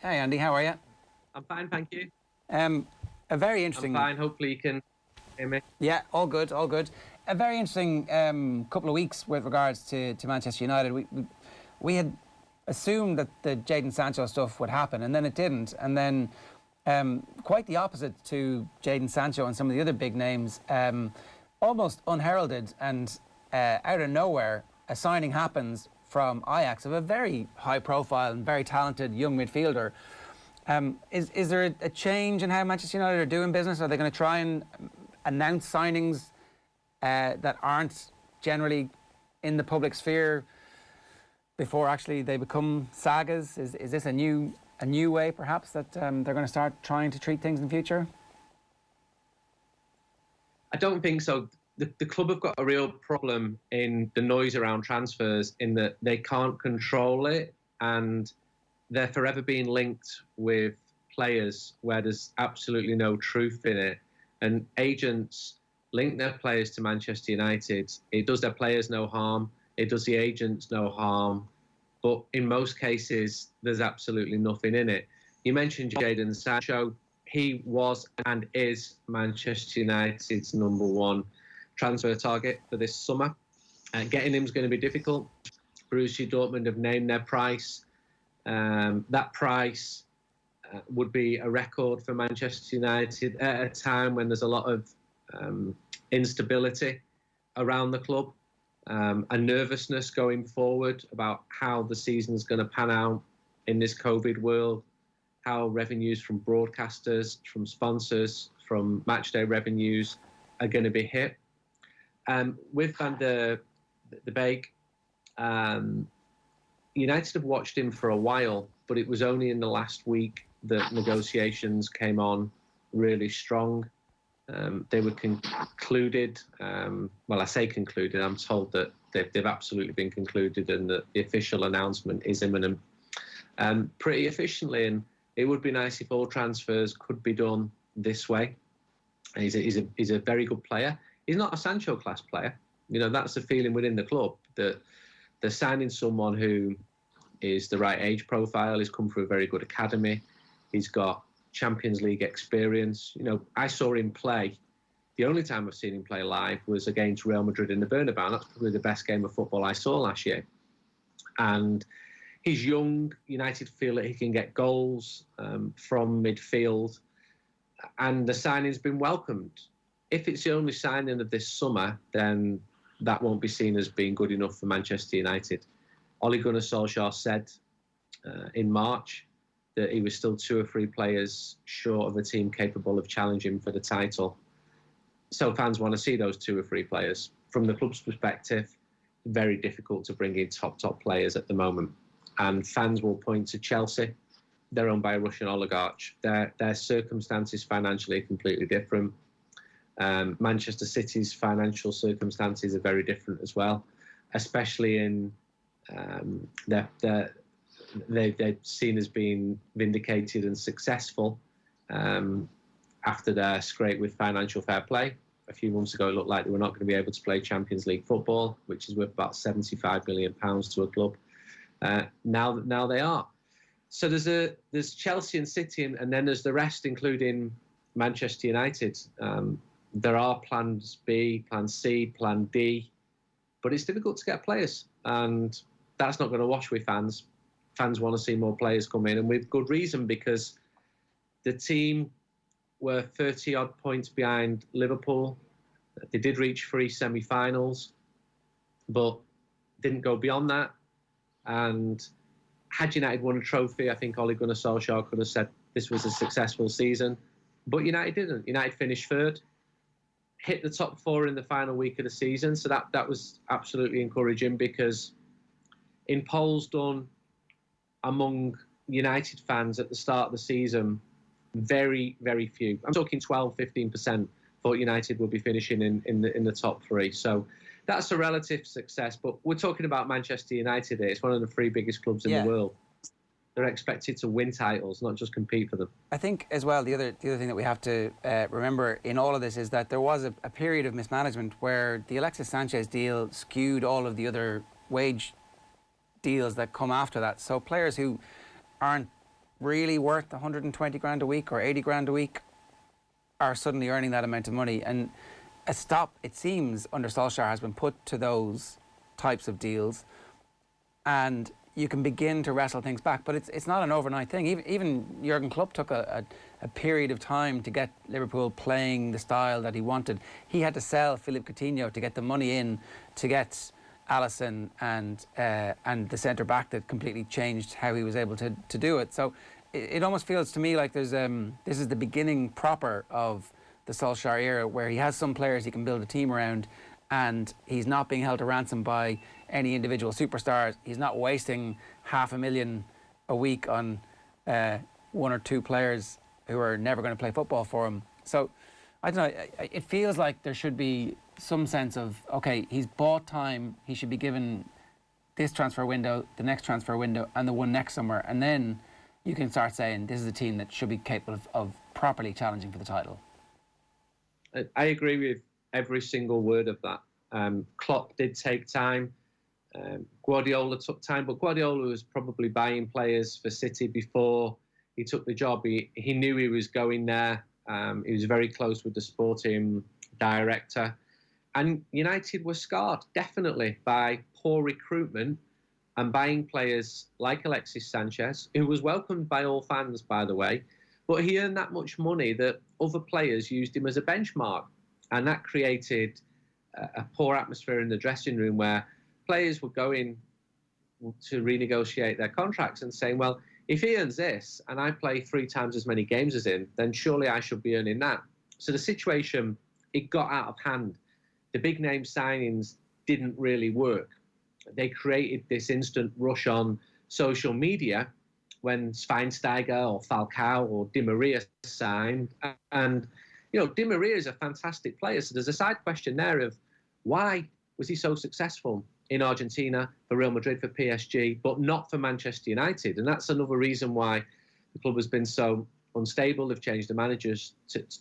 Hey, Andy, how are you? I'm fine, thank you. A very interesting... I'm fine. Hopefully you can hear me. Yeah, all good, all good. A very interesting couple of weeks with regards to Manchester United. We had assumed that the Jadon Sancho stuff would happen, and then it didn't. And then quite the opposite to Jadon Sancho and some of the other big names, almost unheralded and out of nowhere, a signing happens from Ajax of a very high-profile and very talented young midfielder. Is there a change in how Manchester United are doing business? Are they going to try and announce signings that aren't generally in the public sphere before actually they become sagas? Is this a new way, perhaps, that they're going to start trying to treat things in future? I don't think so. The club have got a real problem in the noise around transfers, in that they can't control it, and they're forever being linked with players where there's absolutely no truth in it. And agents link their players to Manchester United. It does their players no harm. It does the agents no harm. But in most cases, there's absolutely nothing in it. You mentioned Jadon Sancho. He was and is Manchester United's #1 transfer target for this summer. Getting him is going to be difficult. Borussia Dortmund have named their price. That price would be a record for Manchester United at a time when there's a lot of instability around the club, and nervousness going forward about how the season's going to pan out in this COVID world, how revenues from broadcasters, from sponsors, from matchday revenues are going to be hit. With Van de Beek, United have watched him for a while, but it was only in the last week that negotiations came on really strong. They were concluded. Well, I say concluded. I'm told that they've absolutely been concluded, and that the official announcement is imminent, pretty efficiently. And it would be nice if all transfers could be done this way. He's a very good player. He's not a Sancho class player. You know, that's the feeling within the club, that they're signing someone who is the right age profile. He's come through a very good academy. He's got Champions League experience. You know, I saw him play. The only time I've seen him play live was against Real Madrid in the Bernabeu. That's probably the best game of football I saw last year. And he's young. United feel that he can get goals from midfield. And the signing's been welcomed. If it's the only signing of this summer, then that won't be seen as being good enough for Manchester United. Ole Gunnar Solskjaer said in March that he was still 2 or 3 players short of a team capable of challenging for the title. So fans want to see those 2 or 3 players. From the club's perspective, very difficult to bring in top players at the moment. And fans will point to Chelsea. They're owned by a Russian oligarch. Their circumstances financially are completely different. Manchester City's financial circumstances are very different as well, especially in they're seen as being vindicated and successful after their scrape with financial fair play. A few months ago, it looked like they were not going to be able to play Champions League football, which is worth about £75 million to a club. Now they are. So there's Chelsea and City, and then there's the rest, including Manchester United. There are plans B, plan C, plan D, but it's difficult to get players, and that's not going to wash with fans. Fans want to see more players come in, and with good reason, because the team were 30-odd points behind Liverpool. They did reach 3 semi-finals, but didn't go beyond that. And had United won a trophy, I think Ole Gunnar Solskjaer could have said this was a successful season. But United didn't. United finished 3rd, hit the top 4 in the final week of the season. So that was absolutely encouraging, because in polls done among United fans at the start of the season, very, very few, I'm talking 12, 15%, thought United would be finishing in the top 3. So that's a relative success. But we're talking about Manchester United here. It's one of the 3 biggest clubs in the world. They're expected to win titles, not just compete for them. I think as well, the other thing that we have to remember in all of this is that there was a period of mismanagement where the Alexis Sanchez deal skewed all of the other wage deals that come after that. So players who aren't really worth 120 grand a week or 80 grand a week are suddenly earning that amount of money. And a stop, it seems, under Solskjaer has been put to those types of deals, and you can begin to wrestle things back. But it's not an overnight thing. Even Jurgen Klopp took a period of time to get Liverpool playing the style that he wanted. He had to sell Philippe Coutinho to get the money in to get Alisson and the centre back that completely changed how he was able to do it. So it almost feels to me like there's this is the beginning proper of the Solskjaer era, where he has some players he can build a team around, and he's not being held to ransom by any individual superstars. He's not wasting $500,000 a week on one or two players who are never going to play football for him. So I don't know, it feels like there should be some sense of, okay, he's bought time, he should be given this transfer window, the next transfer window, and the one next summer, and then you can start saying this is a team that should be capable of properly challenging for the title. I agree with every single word of that. Klopp did take time. Guardiola took time, but Guardiola was probably buying players for City before he took the job. He knew he was going there. He was very close with the sporting director. And United were scarred, definitely, by poor recruitment and buying players like Alexis Sanchez, who was welcomed by all fans, by the way, but he earned that much money that other players used him as a benchmark. And that created a poor atmosphere in the dressing room, where players were going to renegotiate their contracts and saying, well, if he earns this and I play 3 times as many games as him, then surely I should be earning that. So the situation, it got out of hand. The big name signings didn't really work. They created this instant rush on social media when Schweinsteiger or Falcao or Di Maria signed. And, you know, Di Maria is a fantastic player. So there's a side question there of why was he so successful in Argentina, for Real Madrid, for PSG, but not for Manchester United? And that's another reason why the club has been so unstable. They've changed the managers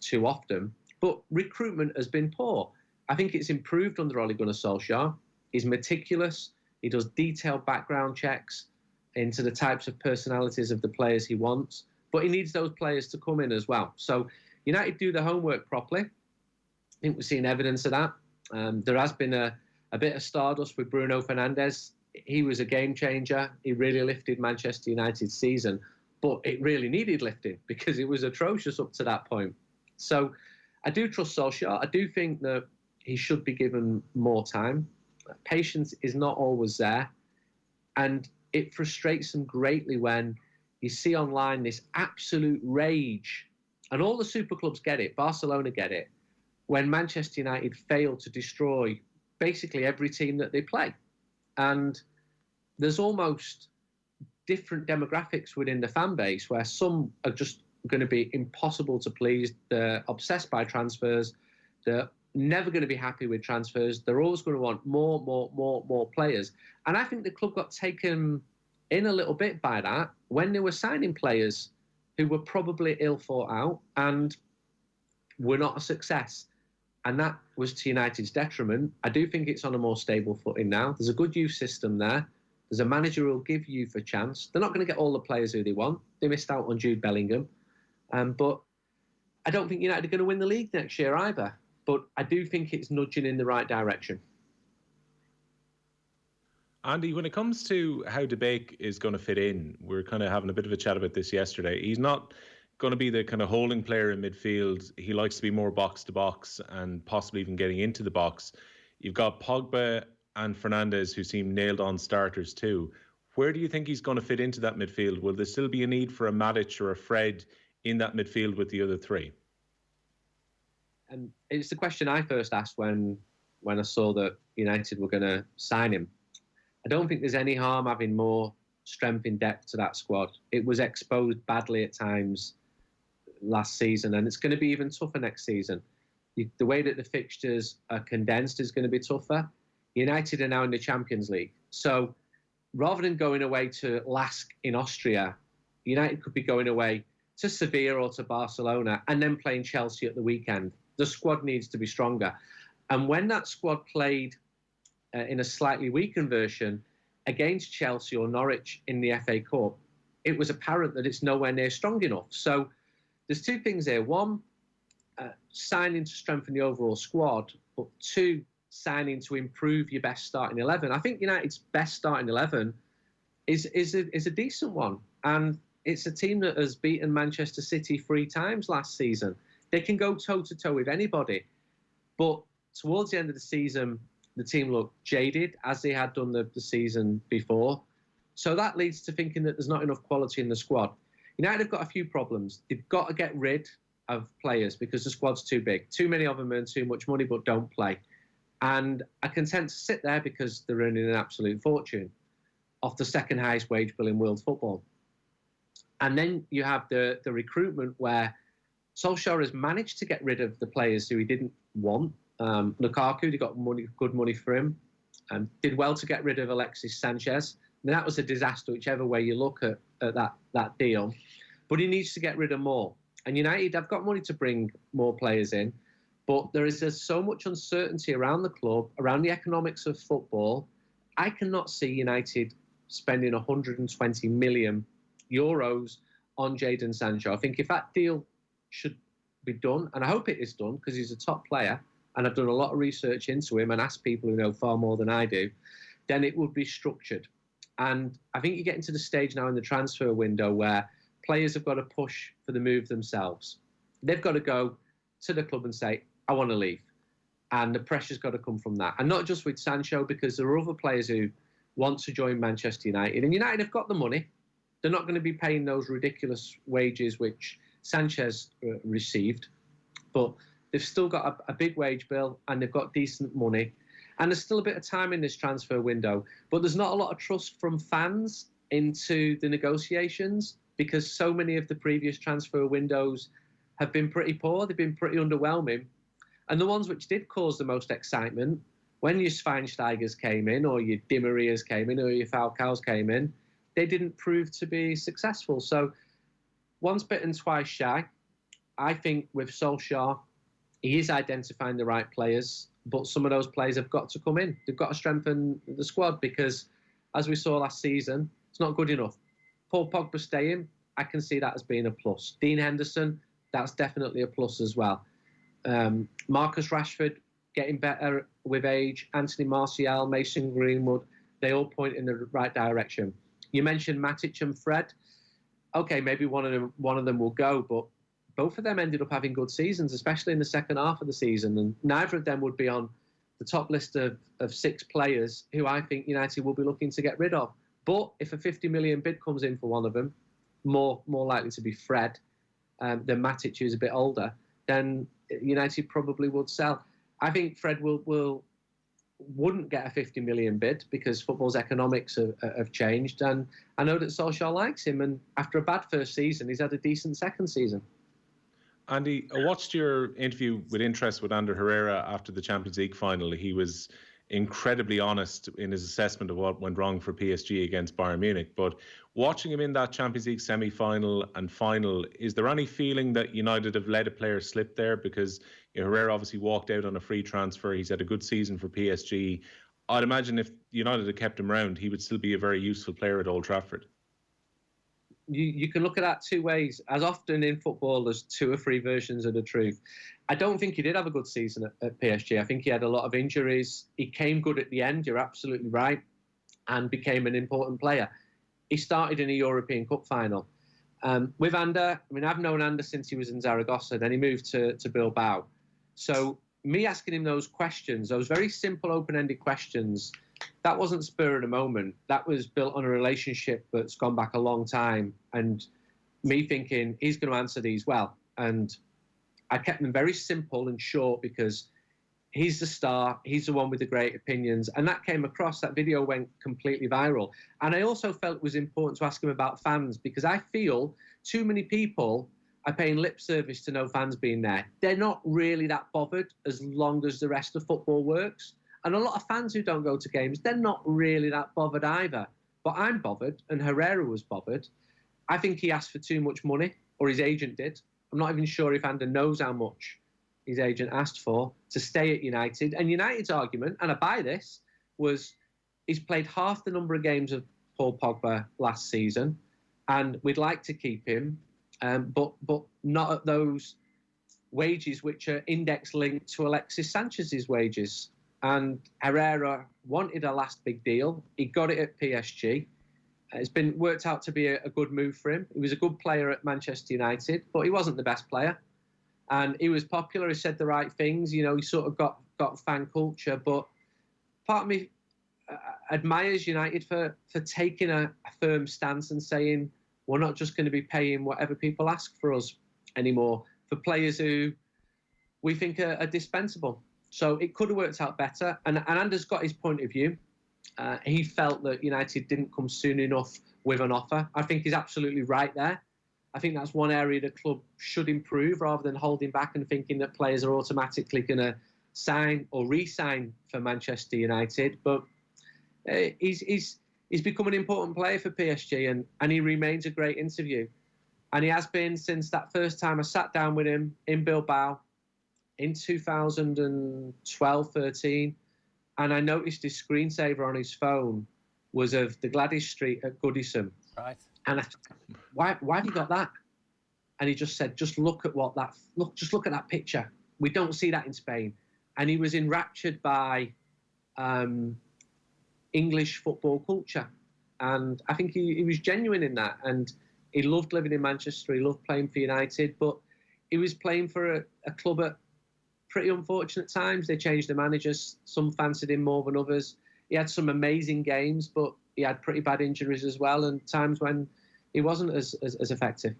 too often. But recruitment has been poor. I think it's improved under Ole Gunnar Solskjaer. He's meticulous. He does detailed background checks into the types of personalities of the players he wants. But he needs those players to come in as well. So United do the homework properly. I think we've seen evidence of that. There has been a bit of stardust with Bruno Fernandes. He was a game changer. He really lifted Manchester United's season. But it really needed lifting because it was atrocious up to that point. So I do trust Solskjaer. I do think that he should be given more time. Patience is not always there. And it frustrates him greatly when you see online this absolute rage. And all the super clubs get it. Barcelona get it. When Manchester United fail to destroy basically every team that they play. And there's almost different demographics within the fan base, where some are just going to be impossible to please. They're obsessed by transfers. They're never going to be happy with transfers. They're always going to want more players. And I think the club got taken in a little bit by that when they were signing players who were probably ill thought out and were not a success. And that was to United's detriment. I do think it's on a more stable footing now. There's a good youth system there. There's a manager who will give youth a chance. They're not going to get all the players who they want. They missed out on Jude Bellingham. But I don't think United are going to win the league next year either. But I do think it's nudging in the right direction. Andy, when it comes to how Beek is going to fit in, we were kind of having a bit of a chat about this yesterday. He's not going to be the kind of holding player in midfield. He likes to be more box to box and possibly even getting into the box. You've got Pogba and Fernandes, who seem nailed on starters too. Where do you think he's going to fit into that midfield? Will there still be a need for a Matic or a Fred in that midfield with the other three? And it's the question I first asked when I saw that United were going to sign him. I don't think there's any harm having more strength in depth to that squad. It was exposed badly at times last season, and it's going to be even tougher next season. The way that the fixtures are condensed is going to be tougher. United are now in the Champions League. So rather than going away to Lask in Austria, United could be going away to Sevilla or to Barcelona and then playing Chelsea at the weekend. The squad needs to be stronger. And when that squad played in a slightly weakened version against Chelsea or Norwich in the FA Cup, it was apparent that it's nowhere near strong enough. So there's two things here. One, signing to strengthen the overall squad, but two, signing to improve your best starting 11. I think United's best starting 11 is a decent one. And it's a team that has beaten Manchester City 3 times last season. They can go toe-to-toe with anybody. But towards the end of the season, the team looked jaded, as they had done the season before. So that leads to thinking that there's not enough quality in the squad. United have got a few problems. They've got to get rid of players because the squad's too big. Too many of them earn too much money but don't play. And are content to sit there because they're earning an absolute fortune off the second highest wage bill in world football. And then you have the recruitment where Solskjaer has managed to get rid of the players who he didn't want. Lukaku, they got good money for him, and did well to get rid of Alexis Sanchez. And that was a disaster, whichever way you look at that deal. But he needs to get rid of more. And United have got money to bring more players in, but there is just so much uncertainty around the club, around the economics of football. I cannot see United spending 120 million euros on Jadon Sancho. I think if that deal should be done, and I hope it is done because he's a top player, and I've done a lot of research into him and asked people who know far more than I do, then it would be structured. And I think you're getting to the stage now in the transfer window where players have got to push for the move themselves. They've got to go to the club and say, I want to leave. And the pressure's got to come from that. And not just with Sancho, because there are other players who want to join Manchester United. And United have got the money. They're not going to be paying those ridiculous wages which Sanchez received. But they've still got a big wage bill and they've got decent money. And there's still a bit of time in this transfer window. But there's not a lot of trust from fans into the negotiations because so many of the previous transfer windows have been pretty poor. They've been pretty underwhelming. And the ones which did cause the most excitement, when your Schweinsteigers came in, or your Di Marias came in, or your Falcaos came in, they didn't prove to be successful. So once bitten, twice shy. I think with Solskjaer, he is identifying the right players, but some of those players have got to come in. They've got to strengthen the squad because, as we saw last season, it's not good enough. Paul Pogba staying, I can see that as being a plus. Dean Henderson, that's definitely a plus as well. Marcus Rashford getting better with age. Anthony Martial, Mason Greenwood, they all point in the right direction. You mentioned Matic and Fred. Okay, maybe one of them will go, but both of them ended up having good seasons, especially in the second half of the season, and neither of them would be on the top list of 6 players who I think United will be looking to get rid of. But if a 50 million bid comes in for one of them, more likely to be Fred than Matic, who's a bit older, then United probably would sell. I think Fred wouldn't get a 50 million bid because football's economics have changed, and I know that Solskjaer likes him, and after a bad first season, he's had a decent second season. Andy, I watched your interview with interest with Ander Herrera after the Champions League final. He was incredibly honest in his assessment of what went wrong for PSG against Bayern Munich. But watching him in that Champions League semi-final and final, is there any feeling that United have let a player slip there? Because Herrera obviously walked out on a free transfer. He's had a good season for PSG. I'd imagine if United had kept him around, he would still be a very useful player at Old Trafford. You can look at that two ways. As often in football, there's 2 or 3 versions of the truth. I don't think he did have a good season at PSG. I think he had a lot of injuries. He came good at the end, you're absolutely right, and became an important player. He started in a European Cup final. With Ander, I mean, I've known Ander since he was in Zaragoza, then he moved to Bilbao. So me asking him those questions, those very simple, open-ended questions, that wasn't spur of the moment. That was built on a relationship that's gone back a long time. And me thinking, he's going to answer these well. And I kept them very simple and short because he's the star. He's the one with the great opinions. And that came across. That video went completely viral. And I also felt it was important to ask him about fans because I feel too many people are paying lip service to no fans being there. They're not really that bothered as long as the rest of football works. And a lot of fans who don't go to games, they're not really that bothered either. But I'm bothered, and Herrera was bothered. I think he asked for too much money, or his agent did. I'm not even sure if Ander knows how much his agent asked for to stay at United. And United's argument, and I buy this, was he's played half the number of games of Paul Pogba last season, and we'd like to keep him, but not at those wages which are index linked to Alexis Sanchez's wages. And Herrera wanted a last big deal. He got it at PSG. It's been worked out to be a good move for him. He was a good player at Manchester United, but he wasn't the best player. And he was popular. He said the right things. You know, he sort of got fan culture. But part of me admires United for taking a firm stance and saying, we're not just going to be paying whatever people ask for us anymore for players who we think are dispensable. So it could have worked out better. And Anders got his point of view. He felt that United didn't come soon enough with an offer. I think he's absolutely right there. I think that's one area the club should improve rather than holding back and thinking that players are automatically going to sign or re-sign for Manchester United. But he's become an important player for PSG, and he remains a great interview. And he has been since that first time I sat down with him in Bilbao in 2012-13, and I noticed his screensaver on his phone was of the Gladys Street at Goodison. Right. And I thought, why have you got that? And he just said, just look at that picture. We don't see that in Spain. And he was enraptured by English football culture. And I think he was genuine in that. And he loved living in Manchester. He loved playing for United. But he was playing for a club at pretty unfortunate times. They changed the managers. Some fancied him more than others. He had some amazing games, but he had pretty bad injuries as well, and times when he wasn't as effective.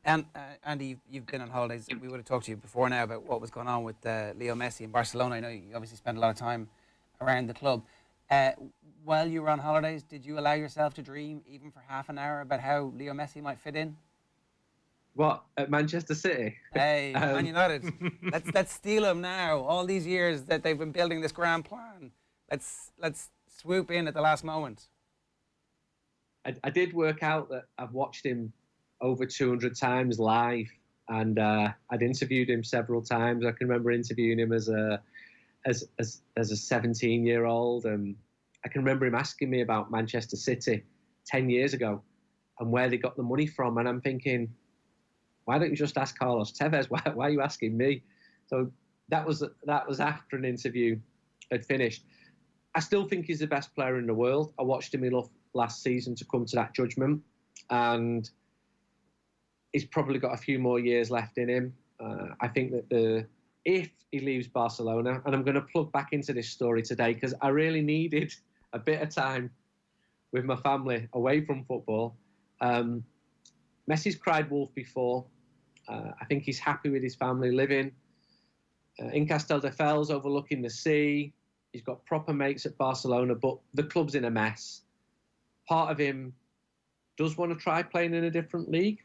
And Andy, you've been on holidays. We would have talked to you before now about what was going on with Leo Messi in Barcelona. I know you obviously spent a lot of time around the club. While you were on holidays, did you allow yourself to dream, even for half an hour, about how Leo Messi might fit in? What, at Manchester City? Hey, Man United. Let's steal him now. All these years that they've been building this grand plan. Let's swoop in at the last moment. I did work out that I've watched him over 200 times live, and I'd interviewed him several times. I can remember interviewing him as a 17-year-old, and I can remember him asking me about Manchester City 10 years ago and where they got the money from. And I'm thinking, why don't you just ask Carlos Tevez? Why are you asking me? So that was after an interview had finished. I still think he's the best player in the world. I watched him enough last season to come to that judgment, and he's probably got a few more years left in him. I think that if he leaves Barcelona, and I'm going to plug back into this story today because I really needed a bit of time with my family away from football. Messi's cried wolf before. I think he's happy with his family living in Castelldefels overlooking the sea. He's got proper mates at Barcelona, but the club's in a mess. Part of him does want to try playing in a different league.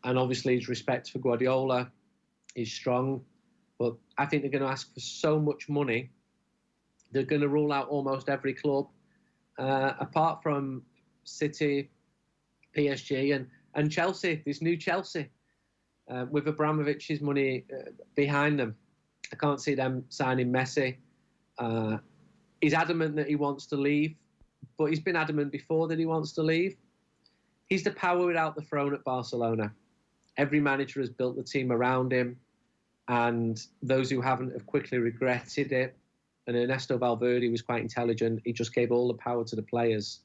And obviously his respect for Guardiola is strong. But I think they're going to ask for so much money, they're going to rule out almost every club, apart from City, PSG, and Chelsea, this new Chelsea, with Abramovich's money behind them. I can't see them signing Messi. He's adamant that he wants to leave, but he's been adamant before that he wants to leave. He's the power without the throne at Barcelona. Every manager has built the team around him, and those who haven't have quickly regretted it. And Ernesto Valverde was quite intelligent. He just gave all the power to the players.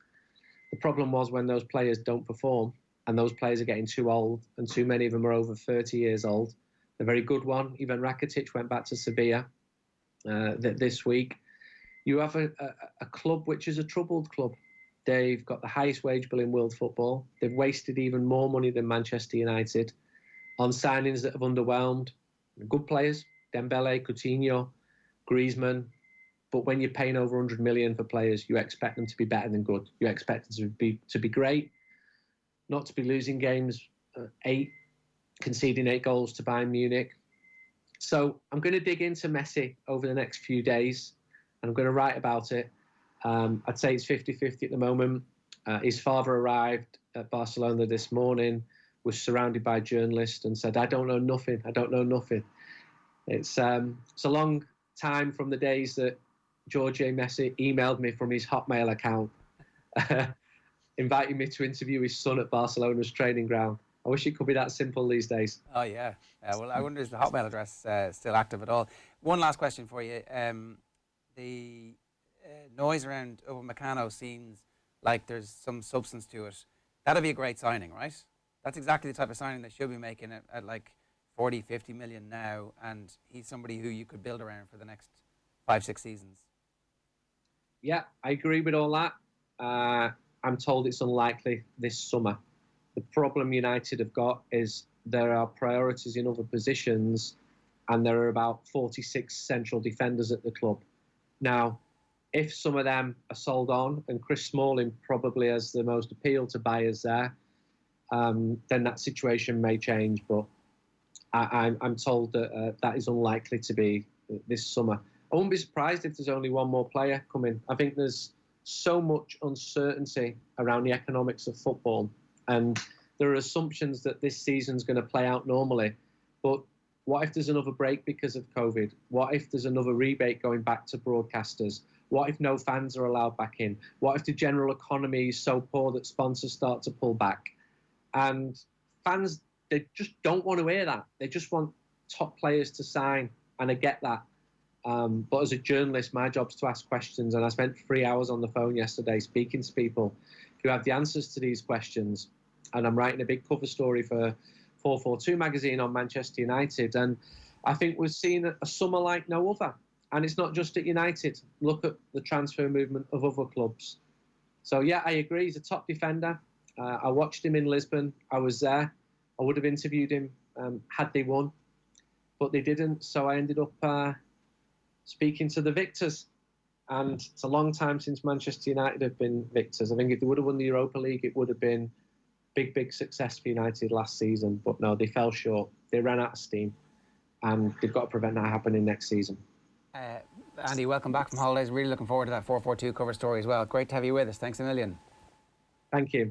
The problem was when those players don't perform, and those players are getting too old, and too many of them are over 30 years old. A very good one, Ivan Rakitic, went back to Sevilla this week. You have a club which is a troubled club. They've got the highest wage bill in world football. They've wasted even more money than Manchester United on signings that have underwhelmed. Good players, Dembele, Coutinho, Griezmann. But when you're paying over 100 million for players, you expect them to be better than good. You expect them to be great, not to be losing games, conceding 8 goals to Bayern Munich. So I'm going to dig into Messi over the next few days, and I'm going to write about it. I'd say it's 50-50 at the moment. His father arrived at Barcelona this morning, was surrounded by journalists and said, I don't know nothing. It's a long time from the days that Jorge Messi emailed me from his Hotmail account. inviting me to interview his son at Barcelona's training ground. I wish it could be that simple these days. Oh, yeah. Well, I wonder, is the Hotmail address still active at all? One last question for you. The noise around Upamecano seems like there's some substance to it. That'd be a great signing, right? That's exactly the type of signing they should be making at like 40, 50 million now, and he's somebody who you could build around for the next 5-6 seasons. Yeah, I agree with all that. I'm told it's unlikely this summer. The problem United have got is there are priorities in other positions, and there are about 46 central defenders at the club. Now, if some of them are sold on, and Chris Smalling probably has the most appeal to buyers there, then that situation may change. But I'm told that that is unlikely to be this summer. I wouldn't be surprised if there's only one more player coming. I think there's so much uncertainty around the economics of football, and there are assumptions that this season's going to play out normally. But what if there's another break because of COVID? What if there's another rebate going back to broadcasters? What if no fans are allowed back in? What if the general economy is so poor that sponsors start to pull back? And fans, they just don't want to hear that. They just want top players to sign, and I get that. But as a journalist, my job's to ask questions, and I spent 3 hours on the phone yesterday speaking to people who have the answers to these questions. And I'm writing a big cover story for 442 magazine on Manchester United, and I think we've seen a summer like no other. And it's not just at United. Look at the transfer movement of other clubs. So yeah, I agree. He's a top defender. I watched him in Lisbon. I was there. I would have interviewed him had they won, but they didn't. So I ended up speaking to the victors. And it's a long time since Manchester United have been victors. I think if they would have won the Europa League, it would have been big success for United last season. But no, they fell short. They ran out of steam, and they've got to prevent that happening next season. Andy, welcome back from holidays. Really looking forward to that 442 cover story as well. Great to have you with us. Thanks a million. Thank you.